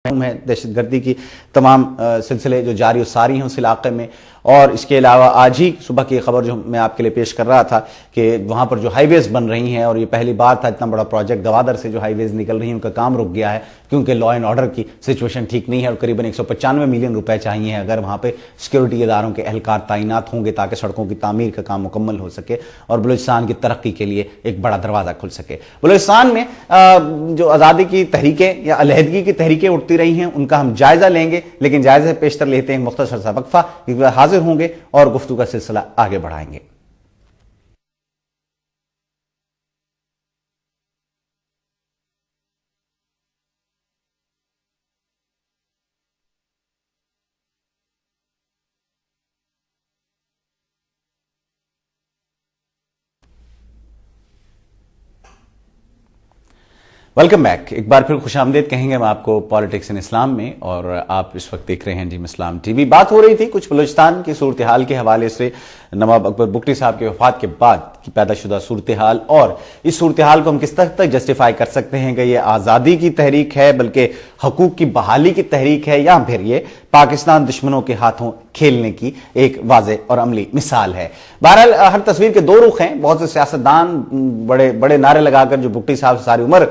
है दहशतगर्दी की तमाम सिलसिले जो जारी और सारी हैं उस इलाके में। और इसके अलावा आज ही सुबह की खबर जो मैं आपके लिए पेश कर रहा था कि वहां पर जो हाईवेज बन रही हैं, और ये पहली बार था इतना बड़ा प्रोजेक्ट गवादर से जो हाईवेज निकल रही हैं उनका काम रुक गया है क्योंकि लॉ एंड ऑर्डर की सिचुएशन ठीक नहीं है और करीबन 195 मिलियन रुपए चाहिए अगर वहां पे सिक्योरिटी इदारों के एहलकार तैनात होंगे ताकि सड़कों की तामीर का काम मुकम्मल हो सके और बलूचिस्तान की तरक्की के लिए एक बड़ा दरवाजा खुल सके। बलूचिस्तान में जो आज़ादी की तहरीकें या अलहदगी की तहरीकें उठती रही हैं उनका हम जायजा लेंगे, लेकिन जायजे से पेशतर लेते हैं मुख्तसर सा वक्फा, हाजिर होंगे और गुफ्तगू का सिलसिला आगे बढ़ाएंगे। Welcome back. एक बार फिर खुशामदीद कहेंगे हम आपको पॉलिटिक्स इन इस्लाम में, और आप इस वक्त देख रहे हैं टीम इस्लाम टीवी। बात हो रही थी कुछ बलूचिस्तान की सूरत हाल के हवाले से, नवाब अकबर बुगटी साहब के वफात के बाद की पैदाशुदा सूरत हाल, और इस सूरत हाल को हम किस तरह तक जस्टिफाई कर सकते हैं कि ये आज़ादी की तहरीक है बल्कि हकूक की बहाली की तहरीक है, या फिर ये पाकिस्तान दुश्मनों के हाथों खेलने की एक वाज़े और अमली मिसाल है। बहरहाल हर तस्वीर के दो रुख हैं। बहुत से सियासतदान बड़े बड़े नारे लगाकर जो बुगटी साहब सारी उम्र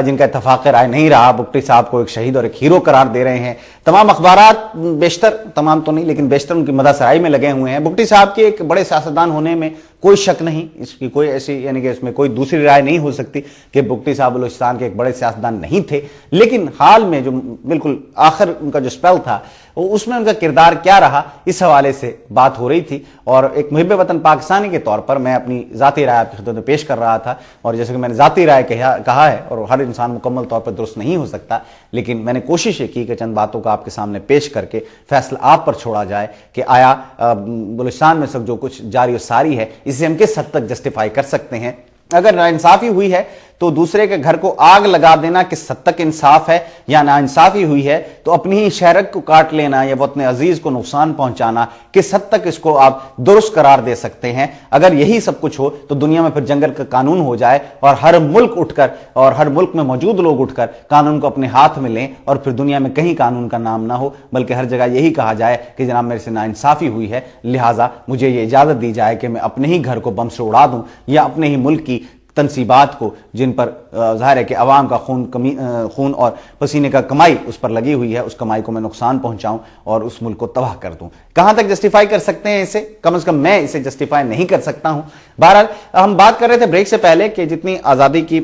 जिनका इत्तफाक राय नहीं रहा, बुगटी साहब को एक शहीद और एक हीरो करार दे रहे हैं। तमाम अखबारात बेशतर, तमाम तो नहीं लेकिन बेशतर उनकी मददसराई में लगे हुए हैं। बुगटी साहब के एक बड़े सियासतदान होने में कोई शक नहीं, इसकी कोई ऐसी यानी कि इसमें कोई दूसरी राय नहीं हो सकती कि बुगटी साहब बलूचिस्तान के एक बड़े सियासतदान नहीं थे। लेकिन हाल में जो बिल्कुल आखिर उनका जो स्पेल था उसमें उनका किरदार क्या रहा, इस हवाले से बात हो रही थी। और एक मुहिब वतन पाकिस्तानी के तौर पर मैं अपनी जाती राय आपकी खिदमत में पेश कर रहा था, और जैसे कि मैंने जाती राय कहा है, और हर इंसान मुकम्मल तौर पर दुरुस्त नहीं हो सकता, लेकिन मैंने कोशिश की कि चंद बातों को आपके सामने पेश करके फैसला आप पर छोड़ा जाए कि आया बलूचिस्तान में सब जो कुछ जारी और सारी है इसे हम किस हद तक जस्टिफाई कर सकते हैं। अगर नाइंसाफी हुई है तो दूसरे के घर को आग लगा देना किस हद तक इंसाफ है, या नाइंसाफी हुई है तो अपनी ही शहरत को काट लेना या वतन अजीज को नुकसान पहुंचाना किस हद तक इसको आप दुरुस्त करार दे सकते हैं। अगर यही सब कुछ हो तो दुनिया में फिर जंगल का कानून हो जाए और हर मुल्क उठकर और हर मुल्क में मौजूद लोग उठकर कानून को अपने हाथ में लें, और फिर दुनिया में कहीं कानून का नाम ना हो बल्कि हर जगह यही कहा जाए कि जनाब मेरे से नाइंसाफी हुई है, लिहाजा मुझे ये इजाजत दी जाए कि मैं अपने ही घर को बम से उड़ा दूं या अपने ही मुल्क की तनसीबात को जिन पर जाहिर है कि अवाम का खून और पसीने का कमाई उस पर लगी हुई है, उस कमाई को मैं नुकसान पहुंचाऊं और उस मुल्क को तबाह कर दूं। कहां तक जस्टिफाई कर सकते हैं इसे? कम से कम मैं इसे जस्टिफाई नहीं कर सकता हूं। बहरहाल हम बात कर रहे थे ब्रेक से पहले कि जितनी आज़ादी की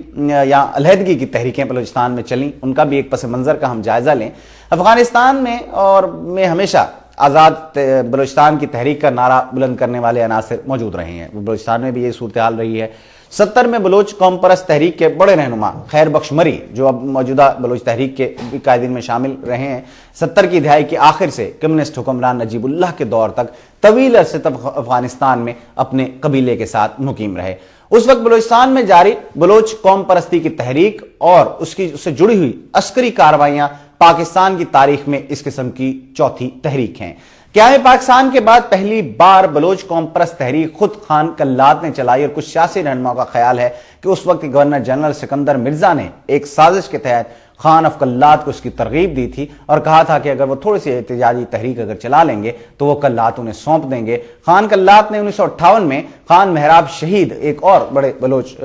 या अलहदगी की तहरीकें बलूचिस्तान में चली उनका भी एक पस मंजर का हम जायजा लें। अफगानिस्तान में और में हमेशा आज़ाद बलूचिस्तान की तहरीक का नारा बुलंद करने वाले अनासर मौजूद रहे हैं। बलूचिस्तान में भी ये सूरत हाल रही है। 70 में बलोच कौम परस्त तहरीक के बड़े रहनुमा खैर बख्श मरी, जो अब मौजूदा बलोच तहरीक के कायदीन में शामिल रहे हैं, 70 की दहाई के आखिर से कम्युनिस्ट हुक्मरान नजीबुल्लाह के दौर तक तवील अरसे तक अफगानिस्तान में अपने कबीले के साथ मुकीम रहे। उस वक्त बलूचिस्तान में जारी बलोच कौम परस्ती की तहरीक और उससे जुड़ी हुई अस्करी कार्रवाइयां पाकिस्तान की तारीख में इस किस्म की चौथी तहरीक हैं। क़याम पाकिस्तान के बाद पहली बार बलोच कौम परस्त तहरीक खुद खान कल्लात ने चलाई, और कुछ सियासी रहनुमाओं का ख्याल है कि उस वक्त गवर्नर जनरल सिकंदर मिर्जा ने एक साजिश के तहत खान अफ कल्लात को इसकी तरगीब दी थी और कहा था कि अगर वो थोड़ी सी एहतजाजी तहरीक अगर चला लेंगे तो वो कल्लात उन्हें सौंप देंगे। खान कल्लात ने 1958 में खान मेहराब शहीद एक और बड़े बलोच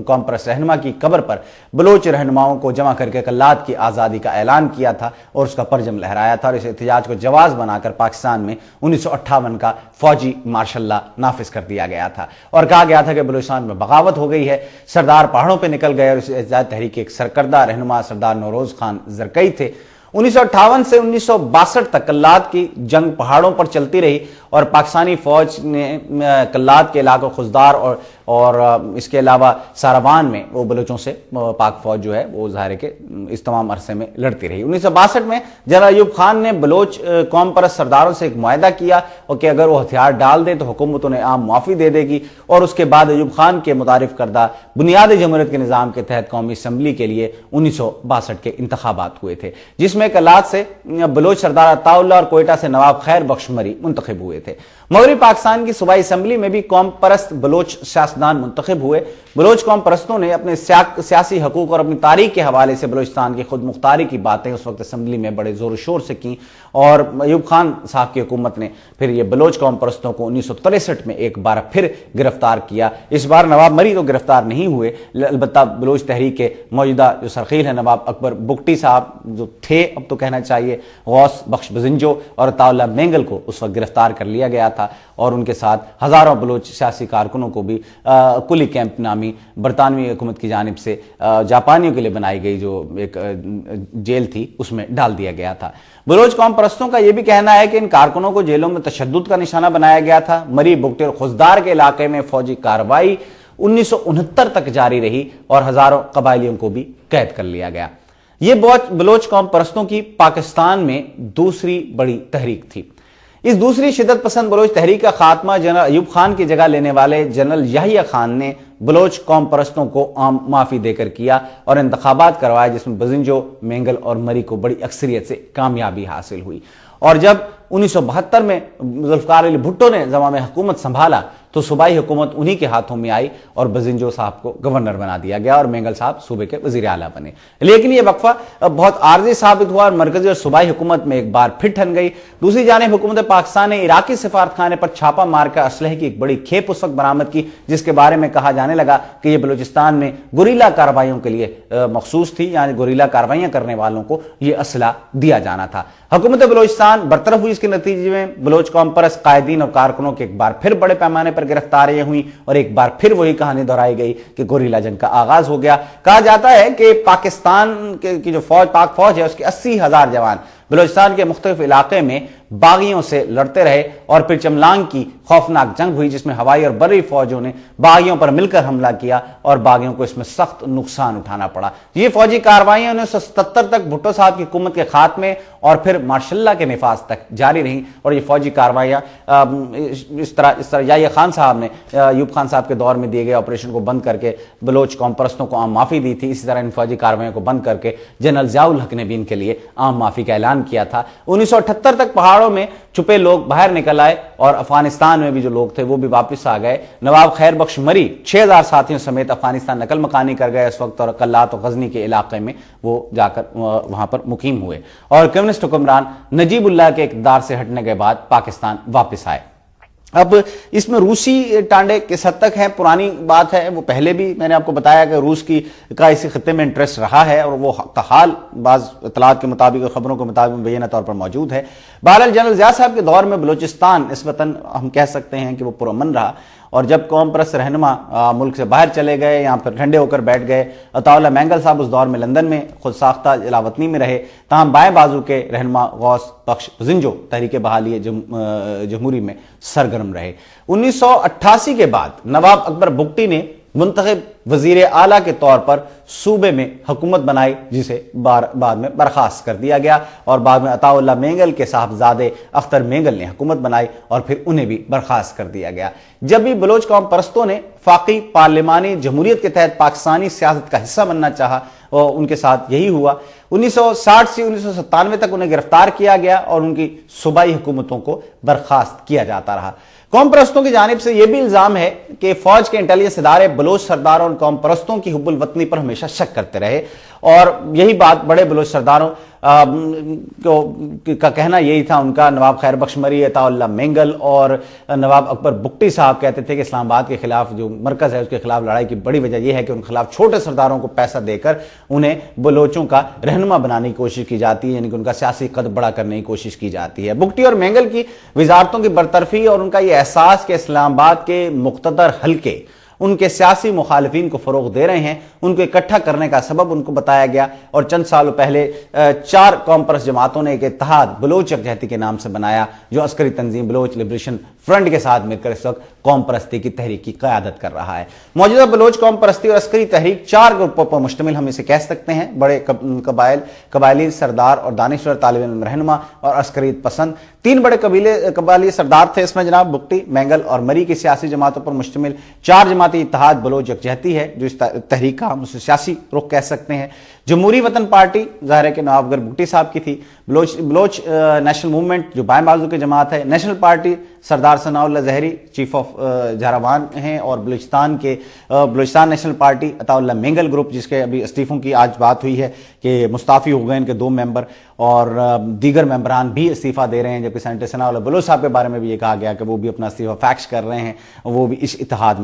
कौम परस्त रहनुमा की कब्र पर बलोच रहनुमाओं को जमा करके कल्लात की आज़ादी का ऐलान किया था और उसका परजम लहराया था, और इस एहतजाज को जवाज बनाकर पाकिस्तान में 1958 का फौजी मार्शल लॉ नाफिज कर दिया गया था और कहा गया था कि बलूचिस्तान में बगावत हो गई है। सरदार पहाड़ों पर निकल गए और इस एहतजाज तहरीक के एक सरकर्दा रहनुमा सरदार नौरोज खान जरकई थे। 1958 से 1962 तक कल्लात की जंग पहाड़ों पर चलती रही और पाकिस्तानी फौज ने कल्लात के इलाकों खुजदार और इसके अलावा सारावान में वो बलूचों से पाक फौज जो है वो ज़ाहिर है कि इस तमाम अरसे में लड़ती रही। 1962 में जनरल अयूब खान ने बलोच कौम परस्त सरदारों से एक मुआहदा किया और कि अगर वो हथियार डाल दें तो हुकूमत उन्हें आम मुआफ़ी दे देगी, और उसके बाद अयूब खान के मुतारिफ करदा बुनियादी जमहूरियत के निज़ाम के तहत कौमी असम्बली के लिए 1962 के इंतखाबात हुए थे, जिसमें कल्लात से बलोच सरदार अताउल्लाह और कोयटा से नवाब खैर बख्श मरी मुंतखब हुए थे। मगरबी पाकिस्तान की सूबाई असम्बली में भी कौम परस्त बलोच सियासतदान मुंतखब हुए। बलोच कौम परस्तों ने अपने सियासी हकूक और अपनी तारीख के हवाले से बलोचिस्तान की खुद मुख्तारी की बातें उस वक्त असम्बली में बड़े जोर शोर से की और अयूब खान साहब की हुकूमत ने फिर ये बलोच कौम परस्तों को 1963 में एक बार फिर गिरफ्तार किया। इस बार नवाब मरी तो गिरफ्तार नहीं हुए, अलबत्ता बलोच तहरीक के मौजूदा जो सरखील है नवाब अकबर बुगटी साहब जो थे, अब तो कहना चाहिए, गौस बख्श बजिंजो और अताउल्लाह मेंगल को उस वक्त गिरफ्तार कर लिया गया था और उनके साथ हजारों बलोच सियासी कारकुनों को भी कुली कैंप नामी बरतानवी हुकूमत की जानिब से जापानियों के लिए बनाई गई जो एक जेल थी उसमें डाल दिया गया था। बलोच कौम परस्तों का यह भी कहना है कि इन कारकुनों को जेलों में तशद्दुद का निशाना बनाया गया था। मरी, बुगटी और खुजदार के इलाके में फौजी कार्रवाई 1969 तक जारी रही और हजारों कबायलियों को भी कैद कर लिया गया। यह बलोच कौम परस्तों की पाकिस्तान में दूसरी बड़ी तहरीक थी। इस दूसरी शिद्दत पसंद बलोच तहरीक का खात्मा जनरल अयूब खान की जगह लेने वाले जनरल याहिया खान ने बलोच कौम परस्तों को आम माफी देकर किया और इंतखाबात करवाए, जिसमें बजिंजो, मेंगल और मरी को बड़ी अक्सरियत से कामयाबी हासिल हुई। और जब 1972 में जुल्फकार अली भुट्टो ने जमा में हुकूमत संभाला तो सूबाई हुकूमत उन्हीं के हाथों में आई और बजिंजो साहब को गवर्नर बना दिया गया और मेंगल साहब सूबे के वजीर आला बने। लेकिन यह वक्फा बहुत आर्जी साबित हुआ और मरकजी और सूबाई हुकूमत में एक बार फिर ठन गई। दूसरी जानिब हुकूमत पाकिस्तान ने इराकी सिफारतखाने पर छापा मारकर असलहे की एक बड़ी खेप उस वक्त बरामद की, जिसके बारे में कहा जाने लगा कि यह बलूचिस्तान में गुरीला कार्रवाइयों के लिए मखसूस थी, यानी गुरीला कार्रवाइयां करने वालों को यह असला दिया जाना था। हुकूमत बलूचिस्तान बरतरफ हुई। इसके नतीजे में बलोच कौम परस्त कायदीन और कारकुनों के एक बार फिर बड़े पैमाने पर गिरफ्तारियां हुई और एक बार फिर वही कहानी दोहराई गई कि गोरिल्ला जंग का आगाज हो गया। कहा जाता है कि पाकिस्तान की जो पाक फौज है उसके 80,000 जवान बलूचिस्तान के मुख्तलिफ इलाके में बागियों से लड़ते रहे और फिर चमलांग की खौफनाक जंग हुई, जिसमें हवाई और बर्री फौजों ने बागियों पर मिलकर हमला किया और बागियों को इसमें सख्त नुकसान उठाना पड़ा। ये फौजी कार्रवाइयां 1977 तक भुट्टो साहब की हुकूमत के खात्मे और फिर मार्शल्ला के निफाज तक जारी रही और ये फौजी कार्रवाइयां इस तरह याहिया खान साहब ने अयूब खान साहब के दौर में दिए गए ऑपरेशन को बंद करके बलोच कौम परस्तों को आम माफी दी थी। इसी तरह इन फौजी कार्रवाइयों को बंद करके जनरल जियाउल हक ने भी इनके लिए आम माफी का ऐलान किया था। 1978 तक पहाड़ों में छुपे लोग बाहर निकल आए और अफगानिस्तान में भी जो लोग थे वो भी वापस आ गए। नवाब खैर बख्श मरी 6000 साथियों समेत अफगानिस्तान नकल मकानी कर गए इस वक्त और कल्लात और गजनी के इलाके में वो जाकर वहां पर मुकीम हुए और कम्युनिस्ट हुक्मरान नजीबुल्लाह के इक़्तिदार से हटने के बाद पाकिस्तान वापस आए। अब इसमें रूसी टांडे किस हद तक है, पुरानी बात है, वो पहले भी मैंने आपको बताया कि रूस का इसी खत्ते में इंटरेस्ट रहा है और वो हाल बाज इतलात के मुताबिक और खबरों के मुताबिक मुबैना तौर पर मौजूद है। बहरहाल जनरल ज़िया साहब के दौर में बलूचिस्तान निस्बतन हम कह सकते हैं कि वो पुरअमन रहा और जब कौम परस्त रहनुमा मुल्क से बाहर चले गए, यहाँ पर ठंडे होकर बैठ गए। अताउल्लाह मेंगल साहब उस दौर में लंदन में खुद साख्ता जलावतनी में रहे, तमाम बाएं बाजू के रहनुमा गौस बख्श बजिंजो तहरीक बहाली जमहूरी में सरगर्म रहे। 1988 के बाद नवाब अकबर बुगटी ने मुंतखब वजीर आला के तौर पर सूबे में हुकूमत बनाई, जिसे बाद में बर्खास्त कर दिया गया और बाद में अताउल्लाह मेंगल के साहबजादे अख्तर मेंगल ने हुकूमत बनाई और फिर उन्हें भी बर्खास्त कर दिया गया। जब भी बलोच कौम परस्तों ने फाकी पार्लिमानी जमहूरियत के तहत पाकिस्तानी सियासत का हिस्सा बनना चाहा और उनके साथ यही हुआ। 1960 से 1997 तक उन्हें गिरफ्तार किया गया और उनकी सूबाई हुकूमतों को बर्खास्त किया जाता रहा। कौम परस्तों की जानिब से यह भी इल्जाम है कि फौज के इंटेलिजेंस इदारे बलोच सरदारों और कौम परस्तों की हुब्बुल वतनी पर हमेशा शक करते रहे और यही बात बड़े बलोच सरदारों का कहना यही था उनका। नवाब खैर बख्श मरी, अताउल्लाह मेंगल और नवाब अकबर बुगटी साहब कहते थे कि इस्लामाबाद के खिलाफ जो मरकज है उसके खिलाफ लड़ाई की बड़ी वजह यह है कि उनके खिलाफ छोटे सरदारों को पैसा देकर उन्हें बलोचों का रहनुमा बनाने की कोशिश की जाती है, यानी कि उनका सियासी कद बड़ा करने की कोशिश की जाती है। बुगटी और मेंगल की वजारतों की बरतरफी और उनका यह एहसास कि इस्लामाबाद के मुख्तदर हल्के उनके सियासी मुखालिफिन को फरोग दे रहे हैं, उनको इकट्ठा करने का सबब उनको बताया गया और चंद सालों पहले 4 कौम परस्त जमातों ने एक इत्तेहाद बलोच यकजहती के नाम से बनाया, जो अस्करी तंजीम बलोच लिबरेशन फ्रंट के साथ मिलकर इस वक्त कौम परस्ती की तहरीक की क़यादत कर रहा है। मौजूदा बलोच कौम परस्ती और अस्करी तहरीक 4 ग्रुपों पर मुश्तमिल हम इसे कह सकते हैं। बड़े कबायली सरदार और दानिश्वर तालिब इल्म रहनुमा और अस्करीत पसंद 3 बड़े कबायली सरदार थे। इसमें जनाब बुगटी, मेंगल और मरी की सियासी जमातों पर मुश्तमिल 4 जमाती इत्तेहाद बलोच यकजहती है, जो इस तहरीक का हम उसे सियासी रुख कह सकते हैं। जमहूरी वतन पार्टी ज़ाहिर है कि नवाब अकबर बुगटी साहब की थी। बलोच नेशनल मूवमेंट जो बाएं बाजू की जमात है, नेशनल पार्टी सरदार सनाउल्लाह जहरी चीफ ऑफ झारावान हैं, और Balochistan national party Ataullah Mengal group, जिसके अभी इस्तीफों की आज बात हुई है कि मुस्ताफी हो गए इनके 2 मेंबर, और दीगर मेंबरान भी इस्तीफा दे रहे हैं, जबकि सेनेटर सनाउल्लाह बलूच साहब के बारे में भी ये कहा गया कि वो भी अपना इस्तीफा फैक्स कर रहे हैं, वो भी इस इत्तेहाद में